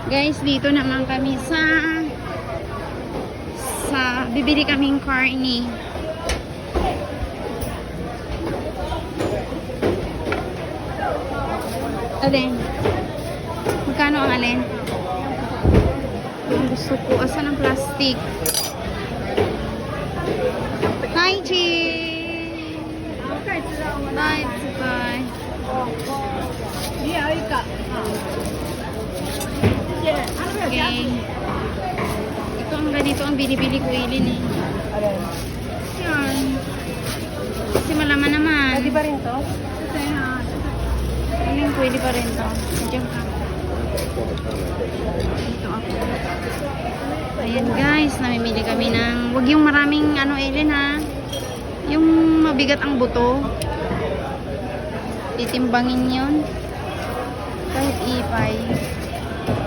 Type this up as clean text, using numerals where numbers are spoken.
Guys, dito naman kami sa bibili kaming corny. Alin? Magkano ang alin? Ang gusto ko. Asan ang plastic? Hi, Chi! Bye, bye. Okay. Ito ang ganito ang binibili ko ilin eh. Yan. Kasi malaman naman. Pwede ba rin to? Ayun, pwede pa rin to. Diyan ka. Dito ako. Ayan guys, namimili kami ng, wag yung maraming ano Ellen ha. Yung mabigat ang buto. Titimbangin yun. Kahit ipay.